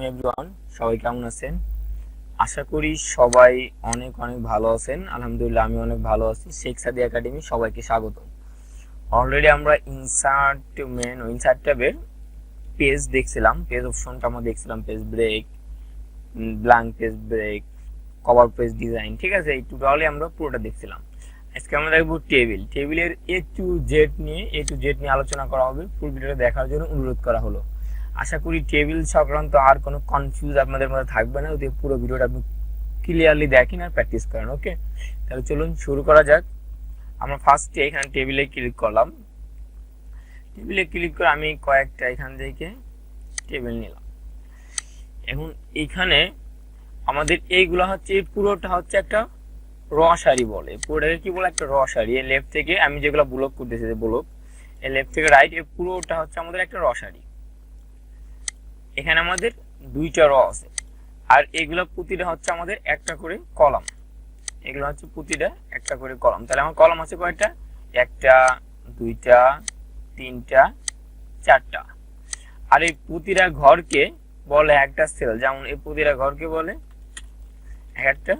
Everyone, সবাই কেমন আছেন? আশা করি সবাই অনেক অনেক ভালো আছেন। আলহামদুলিল্লাহ আমি অনেক ভালো আছি। শেখসাদি একাডেমি সবাইকে স্বাগত। অলরেডি আমরা ইনসার্ট ট্যাবের পেজ দেখছিলাম, পেজ অপশনটা আমরা দেখছিলাম, page break, blank page break, cover page design, ঠিক আছে। এই টোটালি আমরা পুরোটা দেখছিলাম। আজকে আমরা দেখব টেবিলের এ টু জেড নিয়ে আলোচনা করা হবে। ফুল ভিডিওটা দেখার জন্য অনুরোধ করা হলো। আশা করি টেবিল সংক্রান্ত আর কোনো কনফিউজ আপনাদের মধ্যে থাকবে না যদি পুরো ভিডিওটা আপনি ক্লিয়ারলি দেখেন আর প্র্যাকটিস করেন। ওকে, তাহলে চলুন শুরু করা যাক। আমরা ফার্স্টে এখানে টেবিলে ক্লিক করলাম। টেবিলে ক্লিক করে আমি কয়েকটা এখান থেকে টেবিল নিলাম। এখন এখানে আমাদের এইগুলো হচ্ছে, পুরোটা হচ্ছে একটা র সারি বলে। পুরোটাকে কি বলে? একটা র সারি। এই লেফট থেকে আমি যেগুলো ব্লক করতেছি, ব্লক এই লেফট থেকে রাইট, এই পুরোটা হচ্ছে আমাদের একটা র সারি। এখানে আমাদের দুইটা র আছে, আর এগুলো প্রতিটা হচ্ছে আমাদের একটা করে কলাম। এগুলো হচ্ছে প্রতিটা একটা করে কলাম। তাহলে আমার কলাম আছে কয়টা? একটা, দুইটা, তিনটা, চারটা। আর এই প্রতিটা ঘরকে বলে একটা সেল। যেমন এই প্রতিটা ঘরকে বলে একটা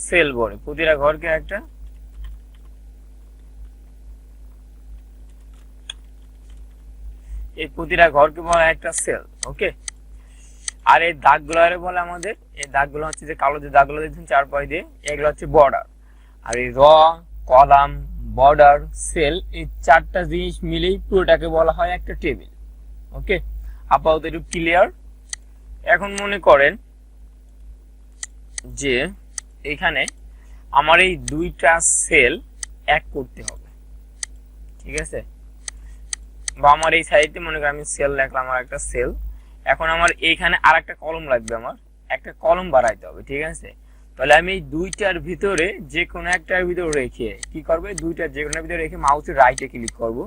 সেল বলে। প্রতিটা ঘরকে একটা এই প্রতিটা ঘরকে বলে একটা সেল। ওকে, আর এই দাগগুলো বলে আমাদের, এই দাগগুলো হচ্ছে যে কালো যে দাগগুলো দিচ্ছেন চারপাশ দিয়ে, এগুলো হচ্ছে বর্ডার। আর এই র, কলাম, বর্ডার, সেল, এই চারটা জিনিস মিলেই পুরোটাকে বলা হয় একটা টেবিল। ওকে, আপাতত একটু ক্লিয়ার। এখন মনে করেন যে এখানে আমার এই দুইটা সেল এক করতে হবে, ঠিক আছে। বা আমার এই সাইডে মনে করেন আমি সেল রাখলাম, আমার একটা সেল। এখন আমার এইখানে আর একটা কলম লাগবে, আমার একটা কলম বাড়াইতে হবে, ঠিক আছে। তাহলে আমি এই দুইটার ভিতরে যে কোনো একটার ভিতরে রেখে কি করবো? দুইটার যে কোনো ভিতরে রেখে মাউসের রাইটে ক্লিক করব।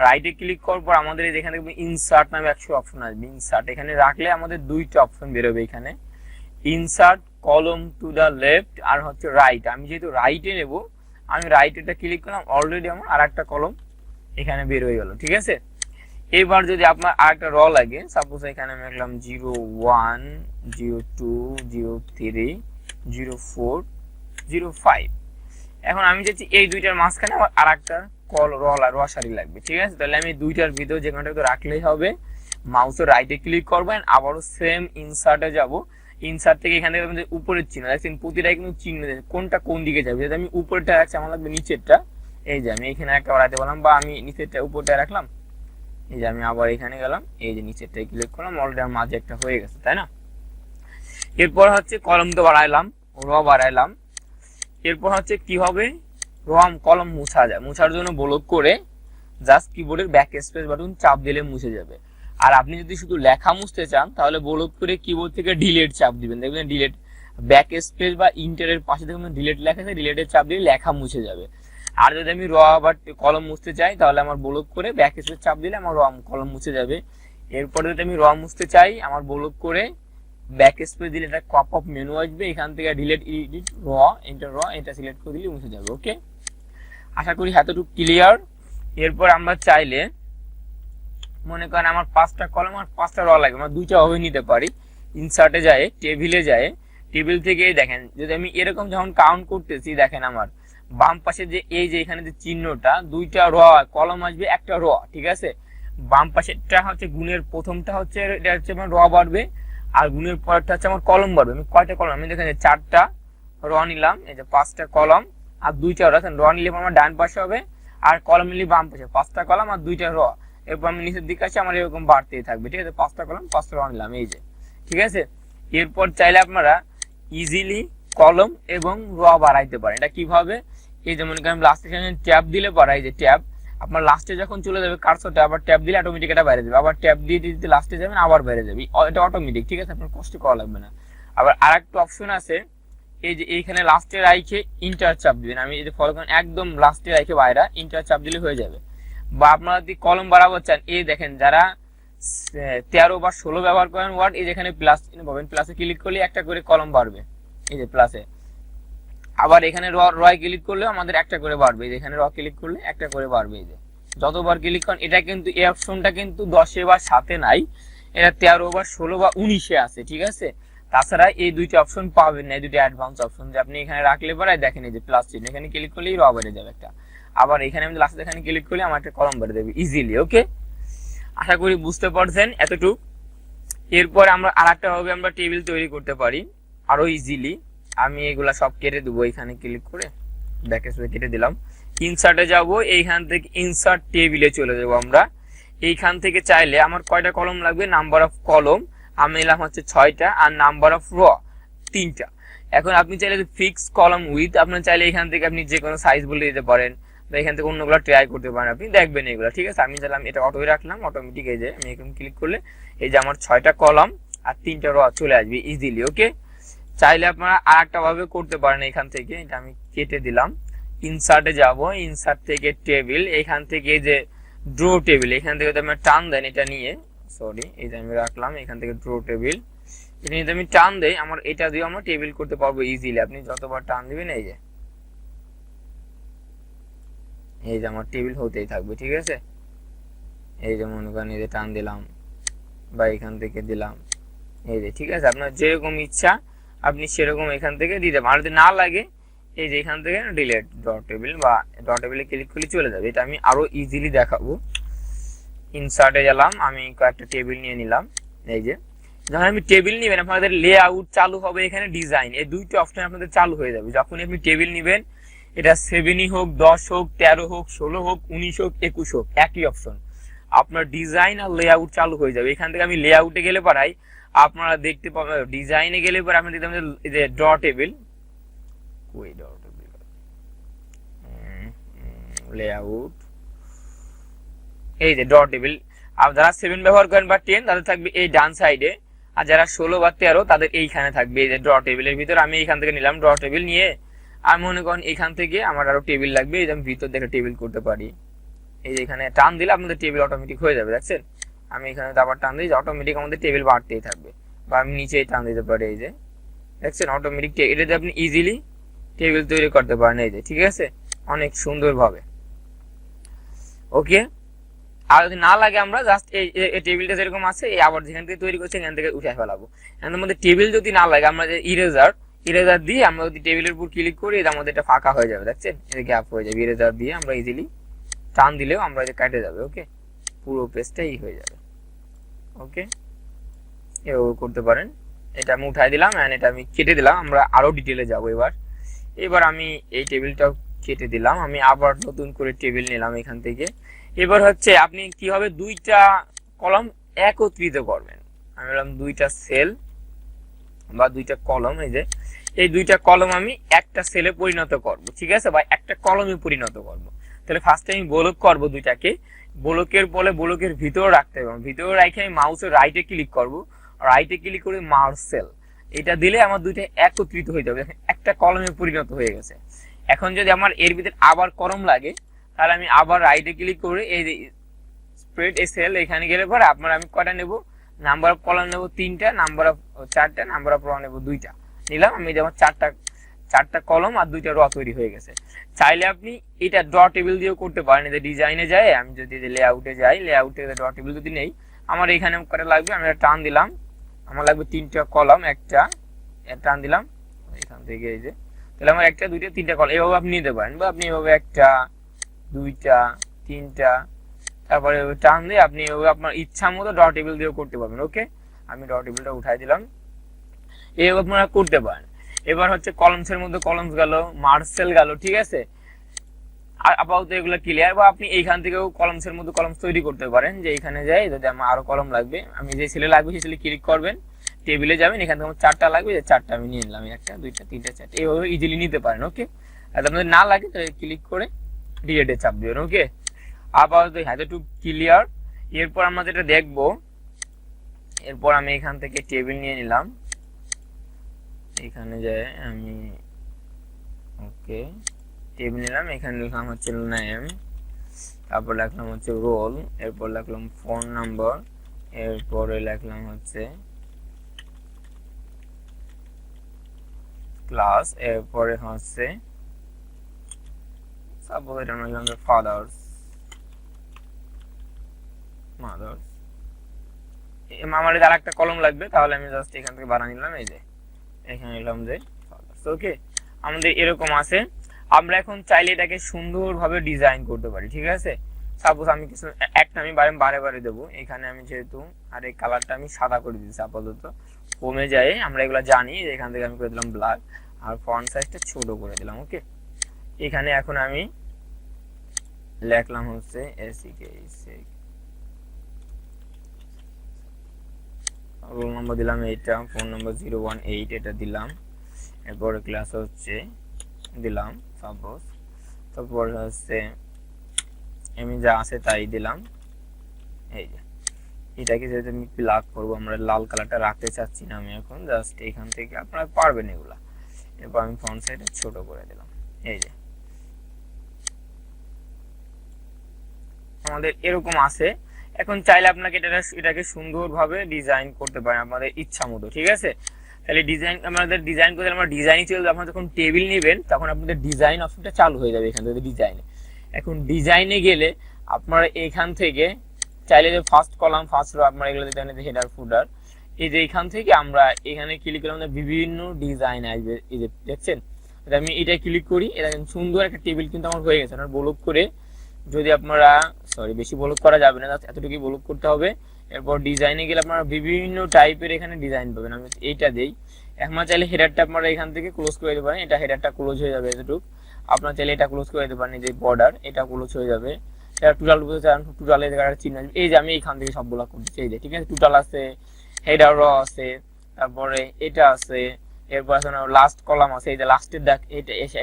রাইটে ক্লিক করার পর আমাদের এখানে দেখবেন ইনসার্ট নামে একটা অপশন আসবে। ইনসার্ট এখানে রাখলে আমাদের দুইটা অপশন বেরোবে এখানে, ইনসার্ট কলম টু দা লেফট আর হচ্ছে রাইট। আমি যেহেতু রাইটে নেব, আমি রাইটেটা ক্লিক করলাম, অলরেডি আমার আর একটা কলম এখানে বের হয়ে গেল, ঠিক আছে। এবার যদি আপনার আরেকটা র লাগে, সাপোজ এখানে আমি লিখলাম 01, 02, 03, 04, 05। এখন আমি চাচ্ছি এই দুইটার মাঝখানে আমার আরেকটা র সারি লাগবে, ঠিক আছে। তাহলে আমি দুইটার ভিতর যে কোনটা রাখলেই হবে। মাউসের রাইটে ক্লিক করবেন, আবারও সেম ইনসার্টে যাব। ইনসার্ট থেকে এখানে উপরের চিহ্ন দেখছেন, প্রতিটাই কিন্তু চিহ্ন কোনটা কোন দিকে যাবে। যদি আমি উপরটা রাখছি, আমার লাগবে নিচেরটা। এই যে আমি এখানে একটা বাড়াতে বললাম, বা আমি নিচেরটা উপরটা রাখলাম। এই যে আমি আবার এখানে গেলাম, এই যে নিচেরটাই ক্লিক করলাম, অলরেডি আমার মাঝে একটা হয়ে গেছে, তাই না। এরপর হচ্ছে কলম তো বাড়াইলাম, র বাড়াইলাম। এরপর হচ্ছে কি হবে? কলম মুছা যায়। মুছার জন্য ব্লক করে জাস্ট কিবোর্ডের ব্যাক স্পেস বাটন চাপ দিলে মুছে যাবে। আর আপনি যদি শুধু লেখা মুছতে চান, তাহলে ব্লক করে কিবোর্ড থেকে ডিলিট চাপ দিবেন, দেখবেন ডিলিট ব্যাক স্পেস বা ইন্টারের পাশে দেখবেন ডিলিট লেখা আছে, ডিলিটের চাপ দিলে লেখা মুছে যাবে। আর যদি আমি বা কলম মুছতে চাই, তাহলে আমার ব্লক করে ব্যাক স্পেস চাপ দিলে আমার কলম মুছে যাবে। এরপরে যদি আমি মুছতে চাই, আমার ব্লক করে ব্যাক স্পেস দিলে একটা পপ আপ মেনু আসবে, এখান থেকে ডিলিট এডিট এটা সিলেক্ট করে দিলে মুছে যাবে। ওকে, আশা করি এতটুকু ক্লিয়ার। এরপর আমরা চাইলে মনে করেন আমার 5টা কলম আর 5টা র লাগবে, আমরা দুইটা ভাবে নিতে পারি। ইনসার্টে যায়, টেবিলে যায়, টেবিল থেকে দেখেন যদি আমি এরকম যখন কাউন্ট করতেছি, দেখেন আমার বাম পাশে যে এই যে এখানে যে চিহ্নটা, দুইটা র কলম আসবে, একটা র, ঠিক আছে। বাম পাশেরটা হচ্ছে গুণের প্রথমটা হচ্ছে এটা হচ্ছে আমার র বাড়বে, আর গুণের পরেরটা হচ্ছে আমার কলম বাড়বে। আমি কয়টা কলম? আমি দেখেন 4টা র নিলাম, এই যে 5টা কলম আর 2টা র। র নিলে আমার ডান পাশে হবে, আর কলম নিলে বাম পাশে। 5টা কলম আর 2টা র। এরপর আমি নিচের দিকে আসি, আমার এরকম বাড়তেই থাকবে, ঠিক আছে। 5টা কলম 5টা র নিলাম, এই যে, ঠিক আছে। এরপর চাইলে আপনারা ইজিলি কলম এবং র বাড়াইতে পারেন। এটা কিভাবে? এই যে মনে করেন লাস্টে ট্যাব দিলে পরে, এই যে ট্যাব আপনার লাস্টে যখন চলে যাবে কার্সরটা, আবার ট্যাব দিলে অটোমেটিক এটা বাইরে যাবে, আবার ট্যাব দিয়ে দিতে লাস্টে যাবেন, আবার বাইরে যাবে, এটা অটোমেটিক, ঠিক আছে। আপনার কষ্ট করা লাগবে না। আবার আরেকটা অপশন আছে, এই যে এইখানে লাস্টে রাইখে ইন্টার চাপ দিবেন। আমি এই যে ফলো করেন, একদম লাস্টে রাইখে বাইরে ইন্টার চাপ দিলে হয়ে যাবে। বা আপনারা যদি কলম বাড়াবো চান, এই দেখেন যারা 13 বা 16 ব্যবহার করেন ওয়ার্ড, এই যেখানে প্লাস পাবেন, প্লাসে ক্লিক করলে একটা করে কলম বাড়বে, এই যে প্লাসে। আবার এখানে রয় ক্লিক করলে আমাদের একটা করে বাড়বে, এখানে র ক্লিক করলে একটা করে বাড়বে। এই যে যতবার ক্লিক করেন, এটা কিন্তু এই অপশনটা কিন্তু 10 বা 7 নাই, এটা 13 বা 16 বা 19 আছে, ঠিক আছে। তাছাড়া এই দুইটা অপশন পাবেন না, এই দুইটা অ্যাডভান্স অপশন যে আপনি এখানে রাখলে পরে দেখেন এই যে প্লাস চিহ্ন, এখানে ক্লিক করলেই র বেড়ে যাবে একটা। আবার এখানে আমি লাস্টে এখানে ক্লিক করলে আমার একটা কলম বেড়ে দেবে ইজিলি। ওকে, আশা করি বুঝতে পারছেন এতটুকু। এরপর আমরা আরেকটা ভাবে আমরা টেবিল তৈরি করতে পারি আরো ইজিলি। আমি এগুলা সব কেটে দেবো, এখানে ক্লিক করে ব্যাকস্পেস কেটে দিলাম। ইনসার্টে যাব, এইখান থেকে ইনসার্ট টেবিলে চলে যাব আমরা। এইখান থেকে চাইলে আমার কয়টা কলম লাগবে, নাম্বার অফ কলম আমি নিলাম হচ্ছে 6টা, আর নাম্বার অফ র 3টা। এখন আপনি চাইলে ফিক্স কলম উইথ, আপনার চাইলে এখান থেকে আপনি যে কোনো সাইজ বলে দিতে পারেন, বা এখান থেকে অন্যগুলো ট্রাই করতে পারেন, আপনি দেখবেন এগুলো, ঠিক আছে। আমি চাইলাম এটা অটোই রাখলাম, অটোমেটিক এই যে আমি এখানে ক্লিক করলে এই যে আমার 6টা কলম আর 3টা র চলে আসবে ইজিলি। ওকে, চাইলে আপনারা আর একটা ভাবে করতে পারেন। এখান থেকে এটা আমি কেটে দিলাম, ইনসার্টে যাব, ইনসার্ট থেকে টেবিল, এখান থেকে এই যে ড্র টেবিল, এখান থেকে আমি টান দেন এটা নিয়ে, সরি এই যে আমি রাখলাম, এখান থেকে ড্র টেবিল এটা নিয়ে আমি টান দেই, আমার এটা দিয়ে আমরা টেবিল করতে পারবো ইজিলি। আপনি যতবার টান দিবেন এই যে আমার টেবিল হতেই থাকবে, ঠিক আছে। এই যে মনে করেন এই যে টান দিলাম বা এখান থেকে দিলাম, এই যে ঠিক আছে। আপনার যেরকম ইচ্ছা আপনি সেরকম এখান থেকে দিতে পারেন। আর যদি না লাগে এই যে এখান থেকে ডিলিট ডট টেবিল বা ডট টেবিলে ক্লিক করলে চলে যাবে। এটা আমি আরো ইজিলি দেখাবো। ইনসার্টে গেলাম, আমি কয়েকটা টেবিল নিয়ে নিলাম। এই যে যখন আপনি টেবিল নেবেন আপনাদের লেআউট চালু হবে, এখানে ডিজাইন, এই দুইটা অপশন আপনাদের চালু হয়ে যাবে যখন আপনি টেবিল নেবেন। এটা 7 হোক, 10 হোক, 13 হোক, 16 হোক, 19 হোক, 21 হোক, একই অপশন। আপনার ডিজাইন আর লেআউট চালু হয়ে যাবে। এখান থেকে আমি লেআউটে গেলে পারাই আপনারা দেখতে পাবেন, ডিজাইনে গেলে পরে আপনি দেখতে পাবেন যে ড্র টেবিল, কই ড্র টেবিল, লেআউট, এই যে ড্র টেবিল। আর যারা 7 ব্যবহার করেন বা 10 তাদের থাকবে এই ডান সাইডে, আর যারা 16 বা 13 তাদের এইখানে থাকবে এই যে ড্র টেবিলের ভিতর। আমি এইখান থেকে নিলাম ড্র টেবিল নিয়ে, আমি মনে করেন এখান থেকে আমার আরো টেবিল লাগবে, এই যে আমি ভিতর থেকে টেবিল করতে পারি। এই যে এখানে টান দিলে আপনাদের টেবিল অটোমেটিক হয়ে যাবে, দেখছেন। আমি এখানে আবার টান দিই, অটোমেটিক আমাদের টেবিল বাড়তেই থাকবে। বা আমি নিচে টান দিতে পারি, এই যে দেখছেন অটোমেটিক। এটাতে আপনি ইজিলি টেবিল তৈরি করতে পারেন, এই যে ঠিক আছে, অনেক সুন্দরভাবে। ওকে, আর যদি না লাগে আমরা জাস্ট এই টেবিলটা যেরকম আছে এই আবার যেখান থেকে তৈরি করছি এখান থেকে উঠে ফেলাবো। এর মধ্যে টেবিল যদি না লাগে আমরা যে ইরেজার দিয়ে আমরা যদি টেবিলের উপর ক্লিক করি আমাদের এটা ফাঁকা হয়ে যাবে, দেখছেন এটা গ্যাপ হয়ে যাবে। ইরেজার দিয়ে আমরা ইজিলি টান দিলেও আমরা এটা কেটে যাবে। ওকে, পুরো পেজটাই হয়ে যাবে। ওকে, এভাবে করতে পারেন। এটা আমি উঠাই দিলাম এন্ড এটা আমি কেটে দিলাম। আমরা আরো ডিটেইলে যাব এবার আমি এই টেবিলটাও কেটে দিলাম। আমি আবার নতুন করে টেবিল নিলাম এখান থেকে। এবার হচ্ছে আপনি কি হবে, দুইটা কলম একত্রিত করবেন। আমি বললাম দুইটা সেল বা দুইটা কলম, এই যে এই দুইটা কলম আমি একটা সেলে পরিণত করব, ঠিক আছে, বা একটা কলমে পরিণত করব। তাহলে ফার্স্টে আমি ব্লক করব দুইটাকে, ব্লকের বলে ব্লকের ভিতরে রাখতে হবে। ভিতরে রাখে আমি মাউসের রাইটে ক্লিক করব, রাইটে ক্লিক করে মার্জ সেল, এটা দিলে আমার দুইটা একত্রিত হয়ে যাবে, একটা কলমে পরিণত হয়ে গেছে। এখন যদি আমার এর ভিতরে আবার কলম লাগে তাহলে আমি আবার রাইটে ক্লিক করে এই যে স্প্রেড এ সেল, এখানে গেলে পরে আপনার আমি কয়টা নেব, নাম্বার অফ কলাম নেব 3টা, নাম্বার অফ 4টা, নাম্বার অফ র নেব 2টা নিলাম। আমি যেমন 4টা কলম আর 2টা র তৈরি হয়ে গেছে। চাইলে আপনি এটা ড্র টেবিল দিয়েও করতে পারেন। যে ডিজাইনে যায়, আমি যদি লেআউটে যাই, লেআউটে ড্র টেবিল যদি নেই, আমার এখানে কয়টা লাগবে, আমি টান দিলাম, আমার লাগবে 3টা কলম, একটা টান দিলাম এখান থেকে, এই যে তাহলে আমার 1টা 2টা 3টা কলম এভাবে আপনি নিতে পারেন, বা আপনি এভাবে 1টা 2টা 3টা তারপরে টান দিয়ে আপনি আপনার ইচ্ছা মতো ডট টেবিল দিয়েও করতে পারবেন। ওকে, আমি ডট টেবিলটা উঠাই দিলাম, এইভাবে আপনারা করতে পারেন। এবার হচ্ছে কলমসের মধ্যে কলমস গেল, মার্সেল গেল, ঠিক আছে। আর আপাতত এগুলো ক্লিয়ার। বা আপনি এইখান থেকেও কলমসের মধ্যে কলমস তৈরি করতে পারেন, যে এখানে যাই যদি আমার আরো কলম লাগবে, আমি যে সেলে লাগবে সেই সেলে ক্লিক করবেন, টেবিলে যাবেন, এখান থেকে আমার 4টা লাগবে, যে 4টা আমি নিয়ে নিলাম, 1টা 2টা 3টা 4টা, এইভাবে ইজিলি নিতে পারেন। ওকে, আর আপনাদের না লাগে তাহলে ক্লিক করে ডিলিটে চাপ দিবেন। ওকে, আপাতত এতটুকু ক্লিয়ার। এরপর আমরা যেটা দেখবো, এরপর আমি এখান থেকে টেবিল নিয়ে নিলাম, এখানে যাই আমি, ওকে টেবিল নিলাম, এখানে লিখলাম হচ্ছে নেম, তারপর লিখলাম হচ্ছে রোল, এরপর লিখলাম ফোন নাম্বার, এরপরে লিখলাম হচ্ছে ক্লাস, এরপরে হচ্ছে সাপোজ এটা আমরা লিখলাম ফাদার্স, আমার যার একটা কলম লাগবে, তাহলে আমি জাস্ট এখান থেকে বানিয়ে নিলাম, এই যে এখানে নিলাম যে ওকে। আমাদের এরকম আছে। আমরা এখন চাইলে এটাকে সুন্দরভাবে ডিজাইন করতে পারি, ঠিক আছে। সাপোজ আমি কিছু একটা আমি বারে বারে দেবো এখানে, আমি যেহেতু আর এই কালারটা আমি সাদা করে দিচ্ছি আপাতত, কমে যায় আমরা এগুলো জানি। এখান থেকে আমি করে দিলাম ব্ল্যাক, আর ফন্ট সাইজটা ছোট করে দিলাম, ওকে। এখানে এখন আমি লিখলাম হচ্ছে রোল নম্বর দিলাম এইটা, ফোন নম্বর 018 এটা দিলাম। এরপরে ক্লাস হচ্ছে দিলাম সাপোজ, তারপর হচ্ছে আমি যা আছে তাই দিলাম। এই যে এটাকে যেহেতু আমি ব্ল্যাক করবো, আমরা লাল কালারটা রাখতে চাচ্ছি না আমি এখন, জাস্ট এখান থেকে আপনারা পারবেন এগুলা। এরপর আমি ফন্ট সাইজটা ছোট করে দিলাম। এই যে আমাদের এরকম আছে। এখন চাইলে আপনাকে এটাকে সুন্দরভাবে ডিজাইন করতে পারেন আপনাদের ইচ্ছা মতো, ঠিক আছে। তাহলে ডিজাইন আমাদের ডিজাইন করতে আমরা ডিজাইনই চলবে। আপনারা যখন টেবিল নেবেন তখন আপনাদের ডিজাইন অপশনটা চালু হয়ে যাবে এখান থেকে ডিজাইনে। এখন ডিজাইনে গেলে আপনারা এখান থেকে চাইলে যে ফার্স্ট কলাম ফার্স্ট রো আপনারা এগুলো দিতে পারেন, হেডার ফুটার। এই যে এখান থেকে আমরা এখানে ক্লিক করলে আমাদের বিভিন্ন ডিজাইন আসবে, এই যে দেখছেন। আমি এটা ক্লিক করি, এটা সুন্দর একটা টেবিল কিন্তু আমার হয়ে গেছে। আপনারা ব্লক করে যদি আপনারা বেশি ব্লক করা যাবে না, এতটুকুই ব্লক করতে হবে। এরপর ডিজাইনে গেলে আপনারা বিভিন্ন টাইপের এখানে ডিজাইন পাবেন। আমি এইটা দেই। এখন চাইলে হেডারটা আপনারা এখান থেকে ক্লোজ করে দিতে পারেন, এটা হেডারটা ক্লোজ হয়ে যাবে এতটুকু। আপনারা চাইলে এটা ক্লোজ করে দিতে পারেন, যে বর্ডার এটা ক্লোজ হয়ে যাবে। এটা টোটাল বলতে চান, টোটালে জায়গাটা চিহ্ন আসবে। এই যে আমি এখান থেকে সবগুলা করতেছি, এই যে ঠিক আছে। টোটাল আছে, হেডার র আছে, তারপরে এটা আছে, এরপর আছে লাস্ট কলাম আছে, এই যে লাস্টের দাগ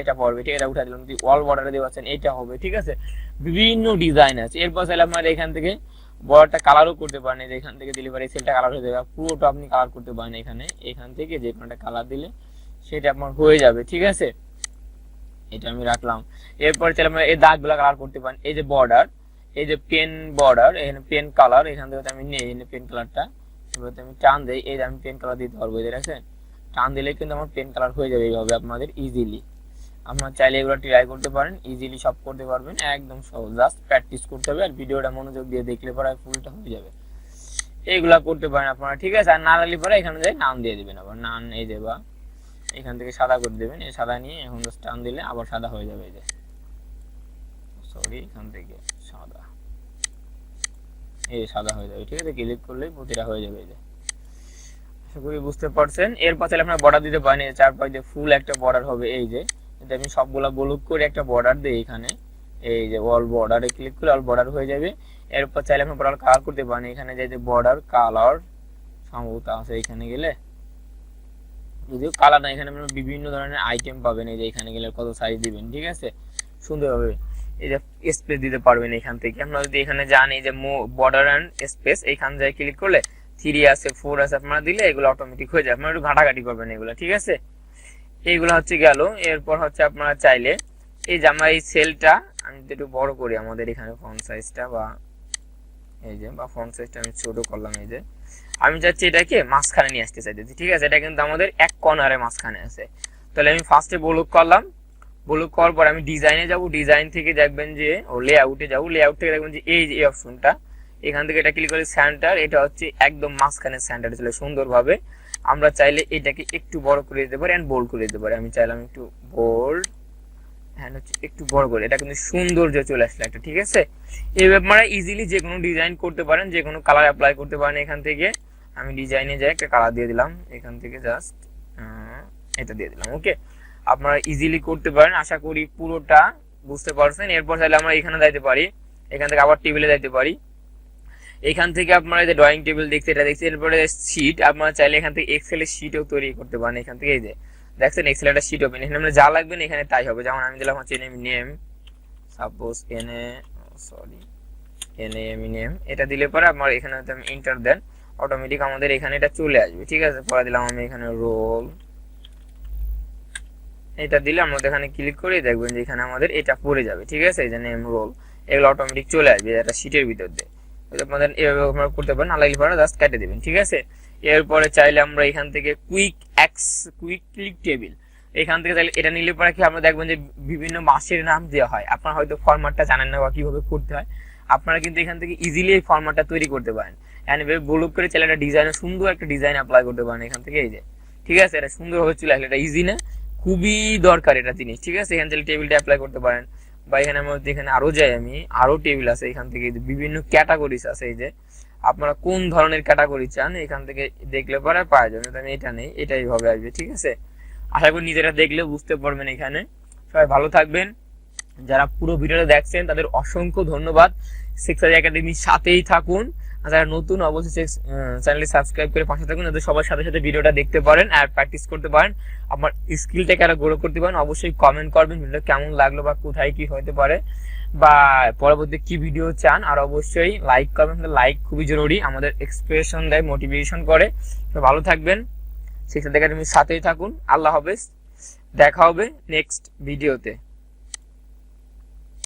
এটা পড়বে, ঠিক আছে। এটা উঠা দিলাম, যদি অল বর্ডারে দেওয়া আছেন এটা হবে, ঠিক আছে। বিভিন্ন ডিজাইন আছে। এরপর চাইলে আপনারা এখান থেকে বর্ডারটা কালারও করতে পারেন, এই যে এখান থেকে দিলে পারে সেলটা কালার হয়ে যাবে, পুরোটা আপনি কালার করতে পারেন এখান থেকে যে কোনো একটা কালার দিলে সেটা আপনার হয়ে যাবে, ঠিক আছে। এটা আমি রাখলাম। এরপর চাইলে আপনারা এই দাগগুলো কালার করতে পারেন। এই যে বর্ডার, এই যে পেন বর্ডার, এখানে পেন কালার, এখান থেকে আমি নেই এখানে পেন কালারটা, এবার আমি টান দেই, এই যে আমি পেন কালার দিতে পারবো, এই দেখেন টান দিলে কিন্তু আমার পেন কালার হয়ে যাবে এইভাবে আপনাদের ইজিলি। আপনারা চাইলে এগুলো ট্রাই করতে পারেন, ইজিলি সব করতে পারবেন, একদম সহজ। জাস্ট প্র্যাকটিস করতে হবে আর ভিডিওটা মনোযোগ দিয়ে দেখলে পরে ফুলটা হয়ে যাবে। এইগুলা করতে পারেন আপনারা, ঠিক আছে। আর না লাগলে পরে এখানে যাই নাম দিয়ে দিবেন, আবার নাম এই যে বা এখান থেকে সাদা করে দেবেন। এই সাদা নিয়ে এখন জাস্ট টান দিলে আবার সাদা হয়ে যাবে, এই যে এখান থেকে সাদা, এই সাদা হয়ে যাবে, ঠিক আছে। ক্লিক করলেই প্রতিটা হয়ে যাবে, এই যে আশা করি বুঝতে পারছেন। এরপর তাহলে আপনারা বর্ডার দিতে পারেন, এই চার পাশে ফুল একটা বর্ডার হবে, এই যে আমি সবগুলা ব্লক করে একটা বর্ডার দিই এখানে, এই যে অল বর্ডারে ক্লিক করলে অল বর্ডার হয়ে যাবে। এরপর চাইলে আপনি বর্ডার কালার করতে পারেন, এখানে যে বর্ডার কালার সম্ভবত আছে, এখানে গেলে যদিও কালার না, এখানে আপনারা বিভিন্ন ধরনের আইটেম পাবেন। এই যে এখানে গেলে কত সাইজ দিবেন, ঠিক আছে, সুন্দরভাবে এই যে স্পেস দিতে পারবেন এখান থেকে। আপনারা যদি এখানে যান, এই যে বর্ডার এন্ড স্পেস, এইখান যায় ক্লিক করলে 3 আছে 4 আছে আপনারা দিলে এগুলো অটোমেটিক হয়ে যায়। আপনারা একটু ঘাটাঘাটি করবেন এগুলো, ঠিক আছে। এইগুলো হচ্ছে গেল। এরপর হচ্ছে আপনারা চাইলে এই যে আমার এই সেলটা আমি একটু বড় করি, আমাদের এখানে ফন্ট সাইজটা বা এই যে বা ফন্ট সাইজটা আমি ছোট করলাম। এই যে আমি চাচ্ছি এটাকে মাঝখানে নিয়ে আসতে চাইতেছি, ঠিক আছে। এটা কিন্তু আমাদের এক কর্নারে মাঝখানে আছে। তাহলে আমি ফার্স্টে ব্লক করলাম, ব্লক করার পর আমি ডিজাইনে যাব, ডিজাইন থেকে দেখবেন যে লেআউটে যাব, লেআউট থেকে দেখবেন যে এই যে এই অপশনটা, এখান থেকে এটা ক্লিক করে সেন্টার, এটা হচ্ছে একদম মাঝখানে সেন্টারে চলে সুন্দরভাবে। আমরা চাইলে এটাকে একটু বড় করে দিতে পারি এন্ড বোল্ড করে দিতে পারি। আমি চাইলাম একটু বোল্ড এন্ড হচ্ছে একটু বড় করে, এটা কিন্তু সৌন্দর্য চলে আসলে একটা, ঠিক আছে। এইভাবে আপনারা ইজিলি যে কোনো ডিজাইন করতে পারেন, যে কোনো কালার অ্যাপ্লাই করতে পারেন। এখান থেকে আমি ডিজাইনে যাই একটা কালার দিয়ে দিলাম, এখান থেকে জাস্ট এটা দিয়ে দিলাম, ওকে। আপনারা ইজিলি করতে পারেন, আশা করি পুরোটা বুঝতে পারছেন। এরপর চাইলে আমরা এখানে যাইতে পারি, এখান থেকে আবার টেবিলে যাইতে পারি। এখান থেকে আপনারা যে ড্রয়িং টেবিল দেখতে এটা দেখছি, এরপরে শিট আপনারা চাইলে এখান থেকে এক্সেল এর শিটও তৈরি করতে পারেন। এখান থেকে এই যে দেখছেন এক্সেল একটা শিট ওপেন, এখানে আমরা যা লাগবে না এখানে তাই হবে। যেমন আমি দিলাম হচ্ছে নেম, সাপোজ নেম, এটা দিলে পরে আপনার এখানে আমি এন্টার দেন, অটোমেটিক আমাদের এখানে এটা চলে আসবে, ঠিক আছে। পরে দিলাম আমি এখানে রোল, এটা দিলে আমরা এখানে ক্লিক করে দেখবেন যে এখানে আমাদের এটা পড়ে যাবে, ঠিক আছে। এই যে নেম রোল এগুলো অটোমেটিক চলে আসবে এটা শিটের ভিতর দিয়ে। আপনাদের এভাবে আপনারা করতে পারেন, আলাদা করে জাস্ট কেটে দিবেন, ঠিক আছে। এরপরে চাইলে আমরা এখান থেকে কুইক ক্লিক টেবিল, এখান থেকে চাইলে এটা নিলে পরে কি আমরা দেখবেন যে বিভিন্ন মাসের নাম দেওয়া হয়। আপনারা হয়তো ফরম্যাটটা জানেন না বা কিভাবে করতে হয়, আপনারা কিন্তু এখান থেকে ইজিলি এই ফরম্যাটটা তৈরি করতে পারেন। এন্ড এভাবে ব্লক করে চাইলে একটা ডিজাইন, সুন্দর একটা ডিজাইন অ্যাপ্লাই করতে পারেন এখান থেকে। এই যে ঠিক আছে, এটা সুন্দরভাবে চলে আসলে, এটা ইজি না, খুবই দরকার এটা জিনিস। ঠিক আছে, এখান থেকে টেবিলটা অ্যাপ্লাই করতে পারেন, বা এখানে মধ্যে এখানে আরো যাই আমি, আরো টেবিল আছে এখান থেকে, বিভিন্ন ক্যাটাগরিজ আছে। এই যে আপনারা কোন ধরনের ক্যাটাগরি চান এখান থেকে দেখলে পরে পাওয়া যাবে। আমি এটা নেই, এটাই ভাবে আসবে। ঠিক আছে, আশা করি নিজেরা দেখলে বুঝতে পারবেন। এখানে সবাই ভালো থাকবেন, যারা পুরো ভিডিওটা দেখছেন তাদের অসংখ্য ধন্যবাদ। সেক্সসাদি একাডেমির সাথেই থাকুন, আর যারা নতুন অবশ্যই চ্যানেলটি সাবস্ক্রাইব করে পাশে থাকুন, যাতে সবার সাথে সাথে ভিডিওটা দেখতে পারেন আর প্র্যাকটিস করতে পারেন, আমার স্কিলটাকে আরো গ্রো করতে পারেন। অবশ্যই কমেন্ট করবেন ভিডিওটা কেমন লাগলো বা কোথায় কি হতে পারে বা পরবর্তী কি ভিডিও চান, আর অবশ্যই লাইক করবেন, লাইক খুবই জরুরি, আমাদের এক্সপ্রেশন দেয়, মোটিভেশন করে। তো ভালো থাকবেন, সেক্সসাদি একাডেমির সাথেই থাকুন। আল্লাহ হাফেজ, দেখা হবে নেক্সট ভিডিওতে।